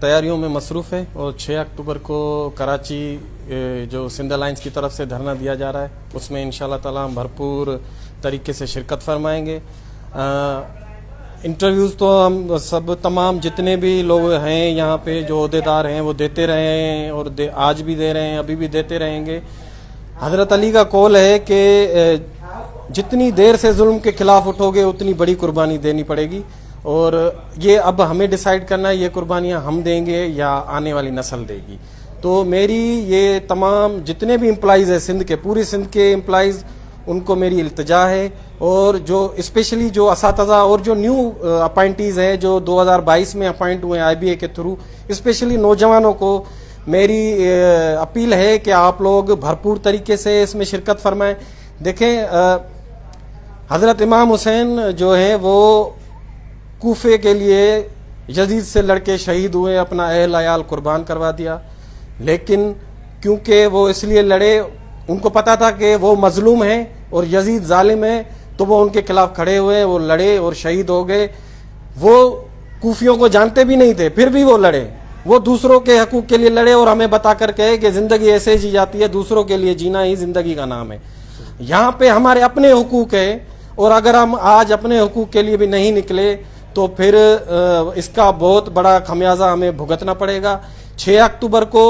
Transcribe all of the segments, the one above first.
تیاریوں میں مصروف ہیں اور 6 اکتوبر کو کراچی جو سندھ الائنس کی طرف سے دھرنا دیا جا رہا ہے اس میں انشاءاللہ تعالی ہم بھرپور طریقے سے شرکت فرمائیں گے. انٹرویوز تو ہم سب تمام جتنے بھی لوگ ہیں یہاں پہ جو عہدیدار ہیں وہ دیتے رہے ہیں اور آج بھی دے رہے ہیں, ابھی بھی دیتے رہیں گے. حضرت علی کا قول ہے کہ جتنی دیر سے ظلم کے خلاف اٹھو گے اتنی بڑی قربانی دینی پڑے گی, اور یہ اب ہمیں ڈیسائیڈ کرنا ہے یہ قربانیاں ہم دیں گے یا آنے والی نسل دے گی. تو میری یہ تمام جتنے بھی امپلائیز ہیں سندھ کے, پوری سندھ کے امپلائیز, ان کو میری التجا ہے, اور جو اسپیشلی جو اساتذہ اور جو نیو اپائنٹیز ہیں جو 2022 میں اپائنٹ ہوئے ہیں آئی بی اے کے تھرو, اسپیشلی نوجوانوں کو میری اپیل ہے کہ آپ لوگ بھرپور طریقے سے اس میں شرکت فرمائیں. دیکھیں حضرت امام حسین جو ہیں وہ کوفے کے لیے یزید سے لڑکے شہید ہوئے, اپنا اہل عیال قربان کروا دیا, لیکن کیونکہ وہ اس لیے لڑے, ان کو پتا تھا کہ وہ مظلوم ہیں اور یزید ظالم ہے, تو وہ ان کے خلاف کھڑے ہوئے, وہ لڑے اور شہید ہو گئے. وہ کوفیوں کو جانتے بھی نہیں تھے پھر بھی وہ لڑے, وہ دوسروں کے حقوق کے لیے لڑے اور ہمیں بتا کر کہے کہ زندگی ایسے جی جاتی ہے, دوسروں کے لیے جینا ہی زندگی کا نام ہے. یہاں پہ ہمارے اپنے حقوق ہیں, اور اگر ہم آج اپنے حقوق کے لیے بھی نہیں نکلے تو پھر اس کا بہت بڑا خمیازہ ہمیں بھگتنا پڑے گا. 6 اکتوبر کو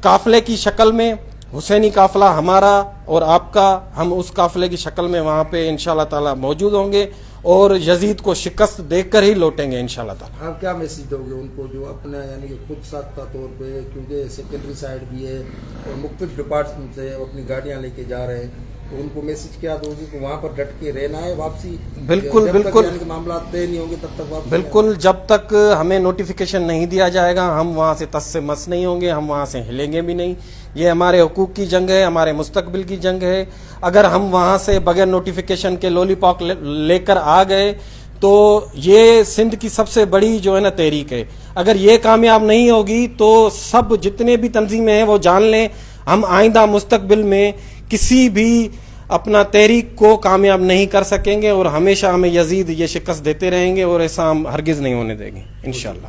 قافلے کی شکل میں حسینی قافلہ ہمارا اور آپ کا, ہم اس قافلے کی شکل میں وہاں پہ انشاءاللہ تعالی موجود ہوں گے اور یزید کو شکست دے کر ہی لوٹیں گے انشاءاللہ تعالی. آپ کیا میسیج دو گے ان کو جو اپنا یعنی کہ خود ساختہ طور پہ, کیونکہ سیکنڈری سائڈ بھی ہے اور مختلف ڈپارٹمنٹ سے اپنی گاڑیاں لے کے جا رہے ہیں, تو ان کو میسج کیا دو گے کہ وہاں پر ڈٹ کے رہنا ہے, واپسی بالکل بالکل یعنی کہ معاملات طے نہیں ہوں گے تب تک واپسی بالکل, جب تک ہمیں نوٹیفیکیشن نہیں دیا جائے گا ہم وہاں سے تس سے مس نہیں ہوں گے, ہم وہاں سے ہلیں گے بھی نہیں. یہ ہمارے حقوق کی جنگ ہے, ہمارے مستقبل کی جنگ ہے. اگر ہم وہاں سے بغیر نوٹیفیکیشن کے لولی پاپ لے کر آ گئے تو یہ سندھ کی سب سے بڑی جو ہے نا تحریک ہے. اگر یہ کامیاب نہیں ہوگی تو سب جتنے بھی تنظیمیں ہیں وہ جان لیں ہم آئندہ مستقبل میں کسی بھی اپنا تحریک کو کامیاب نہیں کر سکیں گے, اور ہمیشہ ہمیں یزید یہ شکست دیتے رہیں گے, اور ایسا ہم ہرگز نہیں ہونے دیں گے انشاءاللہ.